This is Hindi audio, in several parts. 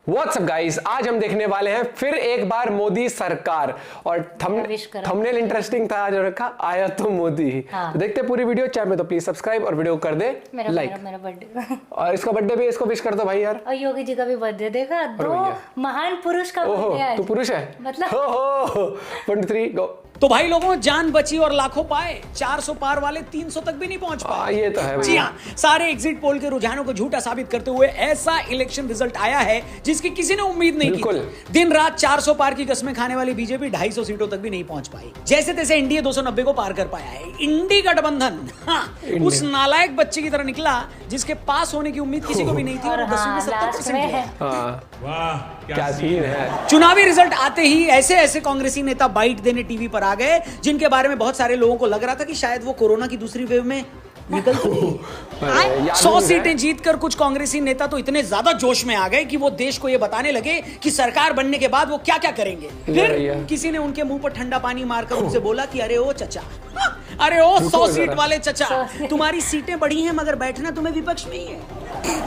व्हाट्सअप गाइस, आज हम देखने वाले हैं फिर एक बार मोदी सरकार। और थंबनेल इंटरेस्टिंग था आज रखा, आया तो मोदी। हाँ। तो देखते पूरी वीडियो, चैनल में तो प्लीज सब्सक्राइब और वीडियो कर दे लाइक। मेरा बर्थडे और इसका बर्थडे भी इसको विश कर दो भाई यार। और योगी जी का भी बर्थडे देखा, दो महान पुरुष का बर्थडे है। तू पुरुष है मतलब हो 1 2 3 गो। तो भाई लोगों, जान बची और लाखों पाए। 400 पार वाले 300 तक भी नहीं पहुंच पाए। ये तो है जी हाँ, सारे एग्जिट पोल के रुझानों को झूठा साबित करते हुए ऐसा इलेक्शन रिजल्ट आया है जिसकी किसी ने उम्मीद नहीं की थी। दिन रात 400 पार की कसमें खाने वाली बीजेपी 250 सीटों तक भी नहीं पहुंच पाई। जैसे तैसे एनडीए 290 को पार कर पाया है। इंडी गठबंधन उस नालायक बच्चे की तरह निकला जिसके पास होने की उम्मीद किसी को भी नहीं थी और 10वीं में 70% है। क्या सीन है। चुनावी रिजल्ट आते ही ऐसे ऐसे कांग्रेसी नेता बाइट देने टीवी पर आ गए जिनके बारे में बहुत सारे लोगों को लग रहा था कि शायद वो कोरोना की दूसरी वेव में निकल चुके। 100 सीटें जीतकर कुछ कांग्रेसी नेता तो इतने ज्यादा जोश में आ गए कि वो देश को ये बताने लगे कि सरकार बनने के बाद वो क्या क्या करेंगे। फिर किसी ने उनके मुंह पर ठंडा पानी मारकर उनसे बोला कि अरे ओ चचा, अरे ओ 100 सीट वाले चचा, तुम्हारी सीटें बढ़ी हैं मगर बैठना तुम्हें विपक्ष में ही है।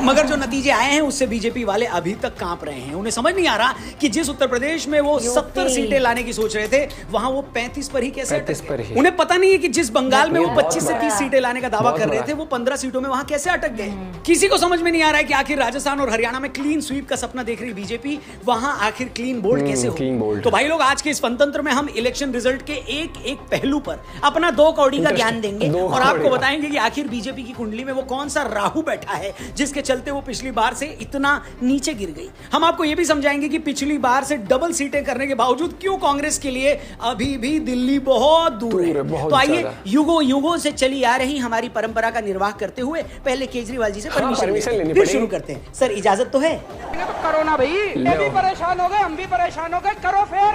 मगर जो नतीजे आए हैं उससे बीजेपी वाले अभी तक कांप रहे हैं। उन्हें समझ नहीं आ रहा कि जिस उत्तर प्रदेश में वो 70 सीटें लाने की सोच रहे थे, वहां वो 35 पर ही कैसे अटक गए। उन्हें पता नहीं है कि जिस बंगाल में वो 25 से 30 सीटें लाने का दावा कर रहे थे, वो 15 सीटों में वहां कैसे अटक गए। किसी को समझ में नहीं आ रहा है कि आखिर राजस्थान और हरियाणा में क्लीन स्वीप का सपना देख रही बीजेपी वहां आखिर क्लीन बोल्ड कैसे हो। तो भाई लोग, आज के इस फनतंत्र में हम इलेक्शन रिजल्ट के एक एक पहलू पर अपना 2 कौड़ी का ज्ञान देंगे और आपको बताएंगे कि आखिर बीजेपी की कुंडली में वो कौन सा राहु बैठा है जिसके चलते वो पिछली बार से इतना नीचे गिर गई। हम आपको यह भी समझाएंगे कि पिछली बार से डबल सीटें करने के बावजूद क्यों कांग्रेस के लिए अभी भी दिल्ली बहुत दूर है। तो आइए युगों युगों से चली आ रही हमारी परंपरा का निर्वाह करते हुए पहले केजरीवाल जी से परमिशन लेनी फिर शुरू करते हैं। सर, इजाजत तो है? तो करो ना भाई, ये भी परेशान हो गए, हम भी परेशान हो गए, करो फिर।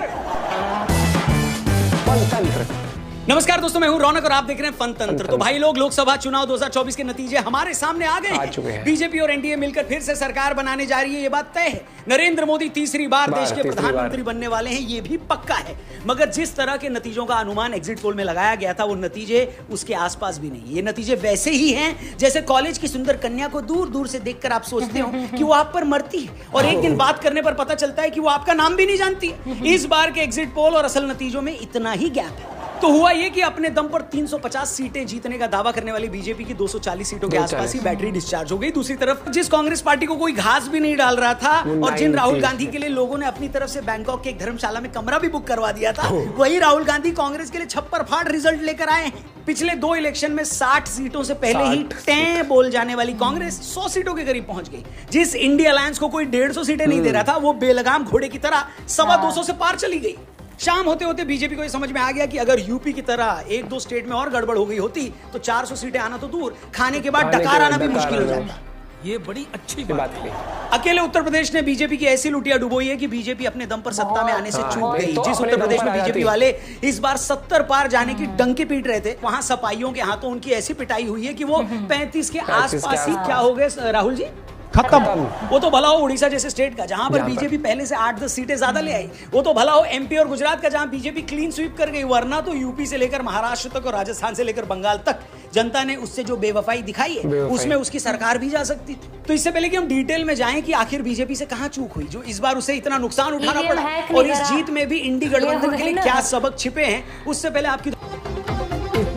नमस्कार दोस्तों, मैं हूं रौनक और आप देख रहे हैं फन तंत्र। तो भाई लोग, लोकसभा चुनाव 2024 के नतीजे हमारे सामने आ गए हैं। बीजेपी और एनडीए मिलकर फिर से सरकार बनाने जा रही है, ये बात तय है। नरेंद्र मोदी तीसरी बार देश के प्रधानमंत्री बनने वाले हैं, ये भी पक्का है। मगर जिस तरह के नतीजों का अनुमान एग्जिट पोल में लगाया गया था, वो नतीजे उसके आसपास भी नहीं। ये नतीजे वैसे ही हैं जैसे कॉलेज की सुंदर कन्या को दूर दूर से देखकर आप सोचते हो कि वो आप पर मरती है और एक दिन बात करने पर पता चलता है कि वो आपका नाम भी नहीं जानती। इस बार के एग्जिट पोल और असल नतीजों में इतना ही गैप है। तो हुआ ये कि अपने दम पर 350 सीटें जीतने का दावा करने वाली बीजेपी की 240 सीटों के आसपास ही बैटरी डिस्चार्ज हो गई। दूसरी तरफ जिस कांग्रेस पार्टी को कोई घास भी नहीं डाल रहा था और जिन राहुल गांधी के लिए लोगों ने अपनी तरफ से बैंकॉक के एक धर्मशाला में कमरा भी बुक करवा दिया था, वही राहुल गांधी कांग्रेस के लिए छप्पर फाड़ रिजल्ट लेकर आए हैं। पिछले 2 इलेक्शन में 60 सीटों से पहले ही टें बोल जाने वाली कांग्रेस 100 सीटों के करीब पहुंच गई। जिस इंडिया अलायंस को कोई 150 सीटें नहीं दे रहा था, वो बेलगाम घोड़े की तरह 225 से पार चली गई। शाम होते होते बीजेपी को यह समझ में आ गया कि अगर यूपी की तरह 1-2 स्टेट में और गड़बड़ हो गई होती तो 400 सीटें आना तो दूर, खाने के बाद डकार आना भी मुश्किल हो जाता। ये बड़ी अच्छी बात है। अकेले उत्तर प्रदेश ने बीजेपी की ऐसी लुटिया डुबोई है कि बीजेपी अपने दम पर सत्ता में आने से चूक गई। जिस उत्तर प्रदेश में बीजेपी वाले इस बार 70 पार जाने की डंके पीट रहे थे, वहां सपाइयों के हाथों उनकी ऐसी पिटाई हुई है कि वो 35 के आसपास ही क्या हो गए राहुल जी, खत्म। वो तो भला हो उड़ीसा जैसे स्टेट का, जहां पर बीजेपी पहले से 8-10 सीटें ज्यादा ले आई। वो तो भला हो एमपी और गुजरात का, जहां बीजेपी क्लीन स्वीप कर गई। वरना तो यूपी से लेकर महाराष्ट्र तक और राजस्थान से लेकर बंगाल तक जनता ने उससे जो बेवफाई दिखाई है, उसमें उसकी सरकार भी जा सकती थी। तो इससे पहले कि हम डिटेल में जाएं कि आखिर बीजेपी से कहां चूक हुई जो इस बार उसे इतना नुकसान उठाना पड़ा और इस जीत में भी इंडी गठबंधन के लिए क्या सबक छिपे हैं, उससे पहले आपकी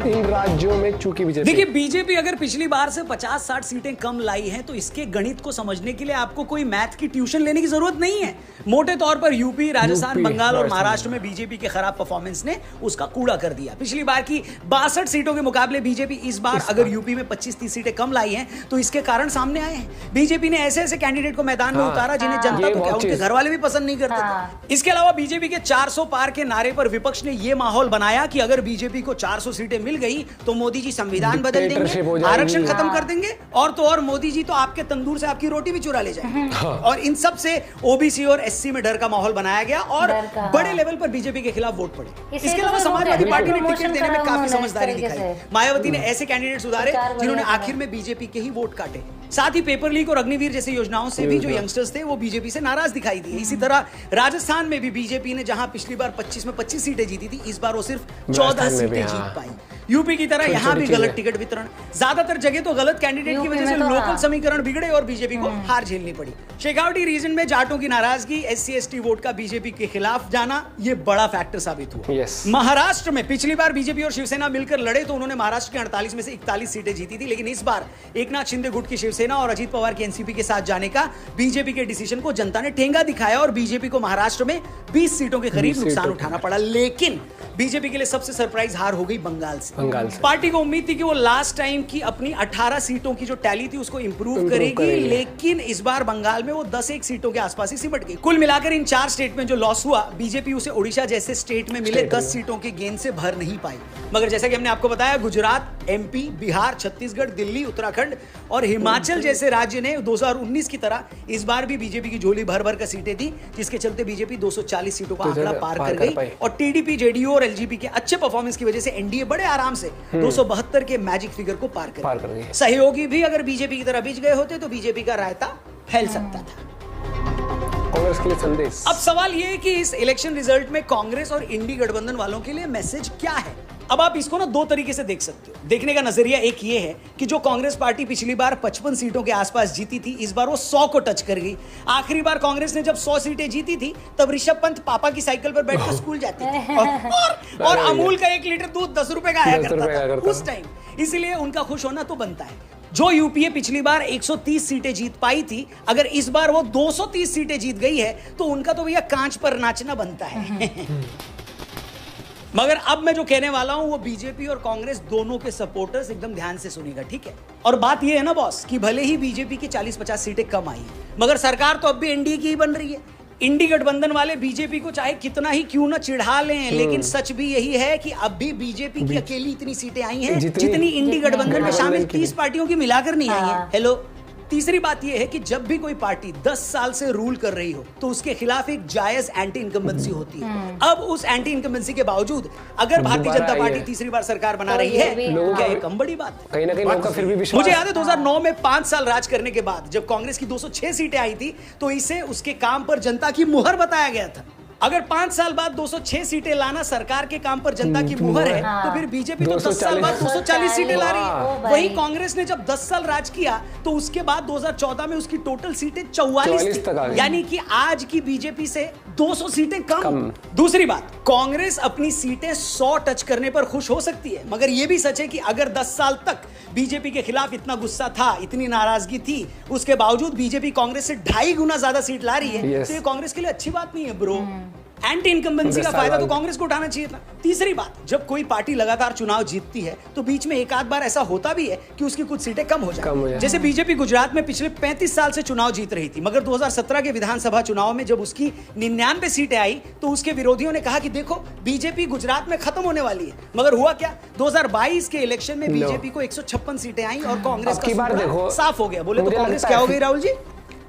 इन राज्यों में चूकी बीजेपी। देखिए, बीजेपी अगर पिछली बार से 50-60 सीटें कम लाई हैं तो इसके गणित को समझने के लिए आपको कोई मैथ की ट्यूशन लेने की जरूरत नहीं है। मोटे तौर पर यूपी, राजस्थान, बंगाल और महाराष्ट्र में बीजेपी के खराब परफॉर्मेंस ने उसका कूड़ा कर दिया। पिछली बार की 62 सीटों के मुकाबले बीजेपी इस बार अगर यूपी में 25-30 सीटें कम लाई हैं तो इसके कारण सामने आए हैं। बीजेपी ने ऐसे ऐसे कैंडिडेट को मैदान में उतारा जिन्हें जनता तो क्या उनके घर वाले भी पसंद नहीं करते थे। इसके अलावा बीजेपी के 400 पार के नारे पर विपक्ष ने यह माहौल बनाया कि अगर बीजेपी को 400 सीटें मिल गई तो मोदी जी संविधान बदल देंगे, आरक्षण खत्म कर देंगे और तो और मोदी जी तो आपके तंदूर से आपकी रोटी भी चुरा ले जाएंगे। और इन सब से ओबीसी और एससी में डर का माहौल बनाया गया और बड़े लेवल पर बीजेपी के खिलाफ वोट पड़े। इसके अलावा समाजवादी पार्टी ने टिकट देने में काफी समझदारी दिखाई। मायावती ने ऐसे कैंडिडेट उतारे जिन्होंने आखिर में बीजेपी के ही वोट काटे। साथ ही पेपर लीक और अग्निवीर जैसी योजनाओं से भी जो यंगस्टर्स थे वो बीजेपी से नाराज दिखाई दिए। इसी तरह राजस्थान में भी बीजेपी ने जहां पिछली बार 25 में 25 सीटें जीती थी, इस बार वो सिर्फ 14 सीटें जीत पाई। यूपी की तरह यहाँ भी गलत टिकट वितरण, ज्यादातर जगह तो गलत कैंडिडेट की वजह से लोकल समीकरण बिगड़े और बीजेपी को हार झेलनी पड़ी। शेखावटी रीजन में जाटों की नाराजगी, SC/ST वोट का बीजेपी के खिलाफ जाना, ये बड़ा फैक्टर साबित हुआ। महाराष्ट्र में पिछली बार बीजेपी और शिवसेना मिलकर लड़े तो उन्होंने महाराष्ट्र के 48 में से 41 सीटें जीती थी, लेकिन इस बार एकनाथ शिंदे गुट की शिवसेना और अजीत पवार की एनसीपी के साथ जाने का बीजेपी के डिसीजन को जनता ने ठेंगा दिखाया और बीजेपी को महाराष्ट्र में 20 सीटों के करीब नुकसान उठाना पड़ा। लेकिन बीजेपी के लिए सबसे सरप्राइज हार हो गई बंगाल से। पार्टी को उम्मीद थी कि वो लास्ट टाइम की अपनी 18 सीटों की जो टैली थी उसको इंप्रूव करेगी, लेकिन इस बार बंगाल में वो 10-1 सीटों के आसपास ही सिमट गई। कुल मिलाकर इन 4 स्टेट में जो लॉस हुआ, बीजेपी उसे ओडिशा जैसे स्टेट में मिले 10 सीटों के गेन से भर नहीं पाई। मगर जैसा कि हमने आपको बताया, गुजरात, MP, बिहार, छत्तीसगढ़, दिल्ली, उत्तराखंड और हिमाचल जैसे राज्य ने 2019 की तरह इस बार भी बीजेपी की झोली भर भर कर सीटें दी, जिसके चलते बीजेपी 240 सीटों का आंकड़ा पार कर गई और टीडीपी, जेडीयू और एलजेपी के अच्छे परफॉर्मेंस की वजह से एनडीए बड़े आराम से 272 के मैजिक फिगर को पार कर गई। सहयोगी भी अगर बीजेपी की तरह बिछ गए होते तो बीजेपी का रायता फैल सकता था। कांग्रेस के लिए संदेश। अब सवाल यह है कि इस इलेक्शन रिजल्ट में कांग्रेस और इंडी गठबंधन वालों के लिए मैसेज क्या है। अब आप इसको ना 2 तरीके से देख सकते हो। देखने का नजरिया एक ये है कि जो कांग्रेस पार्टी पिछली बार 55 सीटों के आसपास जीती थी, इस बार वो 100 को टच कर गई। आखिरी बार कांग्रेस ने जब 100 सीटें जीती थी तब ऋषभ पंत पापा की साइकिल पर बैठकर स्कूल जाते थे और अमूल का 1 लीटर दूध 10 रुपए का आया करता था उस टाइम। इसलिए उनका खुश होना तो बनता है। जो यूपीए पिछली बार 130 सीटें जीत पाई थी, अगर इस बार वो 230 सीटें जीत गई है तो उनका तो भैया कांच पर नाचना बनता है। मगर अब मैं जो कहने वाला हूं वो बीजेपी और कांग्रेस दोनों के सपोर्टर्स एकदम ध्यान से सुनेगा, ठीक है। और बात ये है ना बॉस कि भले ही बीजेपी की 40-50 सीटें कम आई मगर सरकार तो अब भी एनडीए की ही बन रही है। इंडी गठबंधन वाले बीजेपी को चाहे कितना ही क्यों ना चिढ़ा लें, लेकिन सच भी यही है कि अब भी बीजेपी की अकेली इतनी सीटें आई हैं जितनी इंडी गठबंधन में शामिल 30 पार्टियों की मिलाकर नहीं आई है। हेलो। तीसरी बात यह है कि जब भी कोई पार्टी 10 साल से रूल कर रही हो तो उसके खिलाफ एक जायज एंटी इनकम्बेंसी होती है। अब उस एंटी इनकम्बेंसी के बावजूद अगर भारतीय जनता पार्टी तीसरी बार सरकार बना रही है, क्या ये कम बड़ी बात है? कहीं ना कहीं लोगों का फिर भी विश्वास। मुझे याद है 2009 में 5 साल राज करने के बाद जब कांग्रेस की 206 सीटें आई थी तो इसे उसके काम पर जनता की मुहर बताया गया था। अगर 5 साल बाद 206 सीटें लाना सरकार के काम पर जनता की मुहर है तो फिर बीजेपी तो 10 साल बाद 240 सीटें ला रही है। वही कांग्रेस ने जब 10 साल राज किया तो उसके बाद 2014 में उसकी टोटल सीटें 44 थी, यानी कि आज की बीजेपी से 200 सीटें कम। दूसरी बात, कांग्रेस अपनी सीटें 100 टच करने पर खुश हो सकती है, मगर यह भी सच है कि अगर 10 साल तक बीजेपी के खिलाफ इतना गुस्सा था, इतनी नाराजगी थी, उसके बावजूद बीजेपी कांग्रेस से 2.5 गुना ज्यादा सीट ला रही है, तो ये कांग्रेस के लिए अच्छी बात नहीं है ब्रो। एंटी इनकम्बेंसी का फायदा तो कांग्रेस को उठाना चाहिए था। तीसरी बात, जब कोई पार्टी लगातार चुनाव जीतती है तो बीच में एक आध बार ऐसा होता भी है कि उसकी कुछ सीटें कम हो जाए। जैसे बीजेपी गुजरात में पिछले 35 साल से चुनाव जीत रही थी, मगर 2017 के विधानसभा चुनाव में जब उसकी 99 सीटें आई तो उसके विरोधियों ने कहा कि देखो बीजेपी गुजरात में खत्म होने वाली है। मगर हुआ क्या, 2022 के इलेक्शन में बीजेपी को 156 सीटें आई और कांग्रेस का साफ हो गया। बोले तो कांग्रेस क्या हो गई राहुल जी?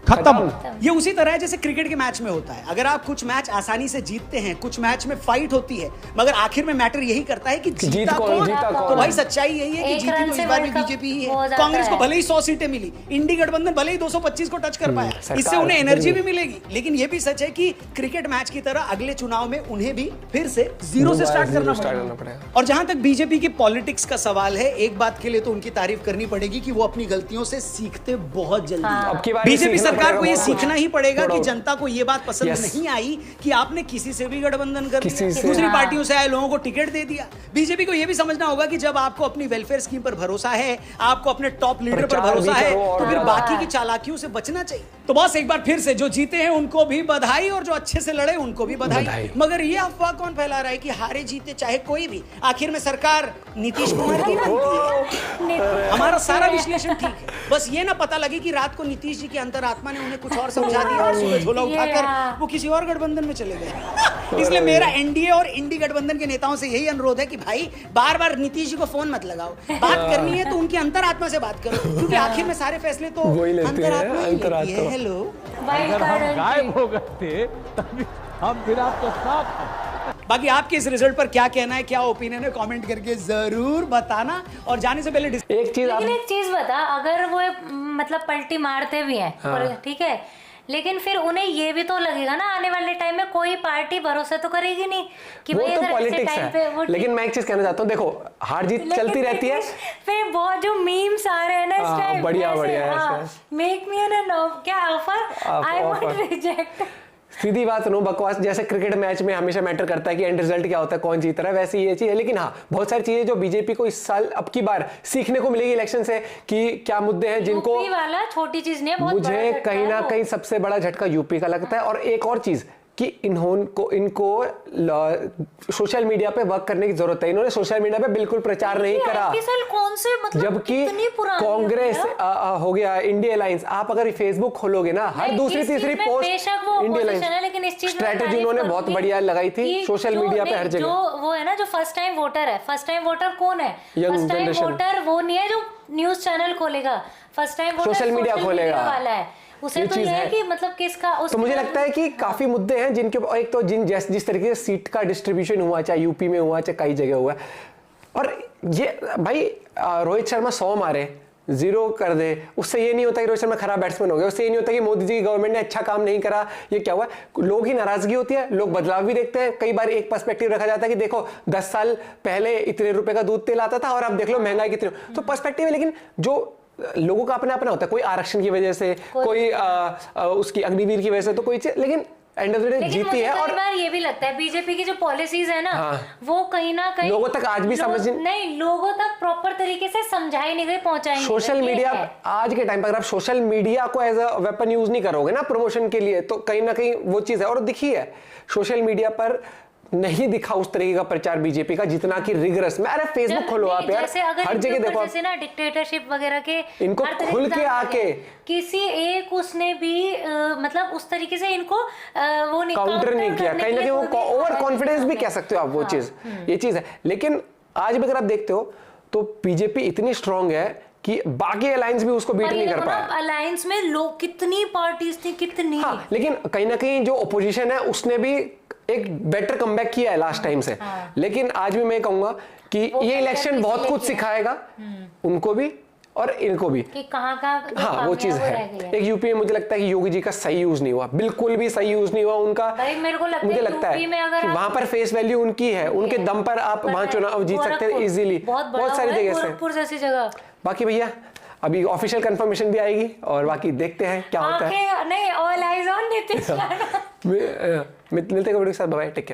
खत्म। ये उसी तरह है जैसे क्रिकेट के मैच में होता है। अगर आप कुछ मैच आसानी से जीतते हैं, कुछ मैच में फाइट होती है, मगर आखिर में मैटर यही करता है कि जीता कौन। तो भाई सच्चाई यही है कि जीती तो इस बार भी बीजेपी ही है। कांग्रेस को भले ही 100 सीटें मिली, इंडी गठबंधन भले ही 225 को टच कर पाया, इससे उन्हें एनर्जी भी मिलेगी, लेकिन ये भी सच है कि क्रिकेट मैच की तरह अगले चुनाव में उन्हें भी फिर से 0 से स्टार्ट करना पड़ेगा। और जहां तक बीजेपी की पॉलिटिक्स का सवाल है, एक बात के लिए तो उनकी तारीफ करनी पड़ेगी कि वो अपनी गलतियों से सीखते बहुत जल्दी। बीजेपी सरकार को ये सीखना ही पड़ेगा कि जनता को ये बात पसंद नहीं आई कि आपने किसी से भी गठबंधन कर लिया, दूसरी पार्टियों से आए लोगों को टिकट दे दिया। बीजेपी को यह भी समझना होगा कि जब आपको अपनी वेलफेयर स्कीम पर भरोसा है, आपको अपने टॉप लीडर पर भरोसा है, तो फिर बाकी की चालाकियों से बचना चाहिए। तो बस एक बार फिर से जो जीते हैं उनको भी बधाई और जो अच्छे से लड़े उनको भी बधाई। मगर ये अफवाह कौन फैला रहा है कि हारे जीते चाहे कोई भी, आखिर में सरकार नीतीश कुमार की बनती है। हमारा सारा विश्लेषण ठीक है, बस ये ना पता लगे कि रात को नीतीश जी की अंतरात्मा ने उन्हें कुछ और समझा दिया और सुबह झोला उठाकर वो किसी और गठबंधन में चले गए। इसलिए मेरा एनडीए और इंडी गठबंधन के नेताओं से यही अनुरोध है कि भाई बार बार नीतीश जी को फोन मत लगाओ, बात करनी है तो उनकी अंतरात्मा से बात करो, क्योंकि आखिर में सारे फैसले तो अंतरात्मा ही लेती है। हेलो, अगर हम गायब हो गए थे तभी हम फिर आपके साथ हैं। बाकी आपके इस रिजल्ट पर क्या कहना है, क्या ओपिनियन है, कमेंट करके जरूर बताना। और जाने से पहले एक चीज बता, अगर वो मतलब पलटी मारते भी हैं, ठीक है, लेकिन फिर उन्हें ये भी तो लगेगा ना आने वाले टाइम में कोई पार्टी भरोसा तो करेगी नहीं कि वो भाई तो अगर ऐसे पॉलिटिक्स टाइम पे वो है, लेकिन मैं एक चीज कहना चाहता हूँ, देखो हार जीत चलती रहती है। फिर बहुत जो मीम्स आ रहे हैं ना इस टाइम, बढ़िया बढ़िया, मेक मी एन क्या ऑफर, आई वांट रिजेक्ट। सीधी बात सुनो, बकवास। जैसे क्रिकेट मैच में हमेशा मैटर करता है कि एंड रिजल्ट क्या होता है, कौन जीत रहा है, वैसे ये चीज है। लेकिन हाँ, बहुत सारी चीजें जो बीजेपी को इस साल अब की बार सीखने को मिलेगी इलेक्शन से कि क्या मुद्दे हैं जिनको, यूपी वाला छोटी चीज नहीं है, बहुत बड़ा मुझे झटका कहीं ना है वो। कहीं सबसे बड़ा झटका यूपी का लगता है। और एक और चीज कि इनको सोशल मीडिया पे वर्क करने की जरूरत है। इन्होंने सोशल मीडिया पे बिल्कुल प्रचार नहीं करा, कौन से मतलब जबकि कितनी पुरानी कांग्रेस हो गया, इंडिया अलायंस, आप अगर फेसबुक खोलोगे ना, हर दूसरी तीसरी पोस्ट इंडिया अलायंस, लेकिन इस चीज स्ट्रेटेजी उन्होंने बहुत बढ़िया लगाई थी सोशल मीडिया पे हर जगह। जो वो है ना, जो फर्स्ट टाइम वोटर है, फर्स्ट टाइम वोटर कौन है? Young first time generation। Voter वो नहीं है जो न्यूज चैनल खोलेगा, first time voter social media खोलेगा वाला है। उसे ये तो चीज ये है है कि मतलब किसका, तो मुझे लगता है कि काफी मुद्दे हैं जिनके, एक तो जिस तरीके से सीट का डिस्ट्रीब्यूशन हुआ, चाहे यूपी में हुआ, चाहे कई जगह हुआ, और ये भाई रोहित शर्मा 100 मारे 0 कर दे, उससे ये नहीं होता कि रोहित शर्मा खराब बैट्समैन हो गया, उससे ये नहीं होता कि मोदी जी की गवर्नमेंट ने अच्छा काम नहीं करा। ये क्या हुआ, लोग ही नाराजगी होती है, लोग बदलाव भी देखते हैं। कई बार एक पर्सपेक्टिव रखा जाता है कि देखो 10 साल पहले इतने रुपए का दूध तेल आता था और अब देख लो महंगाई कितनी, तो पर्सपेक्टिव है। लेकिन जो लोगों का अपना अपना होता है, कोई आरक्षण की वजह से, कोई उसकी अग्निवीर की वजह से, तो कोई चीज, लेकिन एंड ऑफ द डे जीती है। और बार ये भी लगता है बीजेपी की जो पॉलिसीज है ना, वो कहीं ना कहीं लोगों तक आज भी समझ नहीं, लोगों तक प्रॉपर तरीके से समझाई नहीं गई, पहुंचाई नहीं गई। सोशल मीडिया आज के टाइम पर अगर आप सोशल मीडिया को एज अ वेपन यूज नहीं करोगे ना प्रमोशन के लिए, तो कहीं ना कहीं वो चीज है। और दिखी है सोशल मीडिया पर नहीं दिखा उस तरीके का प्रचार बीजेपी का जितना कि रिगरस में। अरे फेसबुक खोलो आप यार, हर जगह देखो, जैसे ना डिक्टेटरशिप वगैरह के इनको खुल के आके किसी एक उसने भी मतलब उस तरीके से इनको वो नहीं काउंटर नहीं किया। कहीं ना कहीं वो ओवर कॉन्फिडेंस भी कह सकते हो आप, वो चीज, ये चीज है। लेकिन आज भी अगर आप देखते हो तो बीजेपी इतनी स्ट्रांग है कि बाकी अलायंस भी उसको बीट नहीं कर पाया। अलायंस में लोग कितनी पार्टीज थी, कितनी, हाँ, लेकिन कहीं ना कहीं जो ओपोजिशन है उसने भी एक बेटर कमबैक किया है लास्ट टाइम से। लेकिन आज भी मैं कहूंगा कि ये इलेक्शन बहुत कुछ सिखाएगा उनको भी और इनको भी कि कहाँ हाँ, वो चीज है। एक यूपी में मुझे लगता है कि योगी जी का सही यूज नहीं हुआ, बिल्कुल भी सही यूज नहीं हुआ उनका। मुझे लगता है कि वहां पर फेस वैल्यू उनकी है, उनके दम पर आप वहां चुनाव जीत सकते हैं इजीली, बहुत सारी जगह से। बाकी भैया अभी ऑफिशियल कंफर्मेशन भी आएगी और बाकी देखते हैं क्या होता है। नहीं, ऑल आइज ऑन नीतीश। मिलते हैं, बाय, टेक केयर।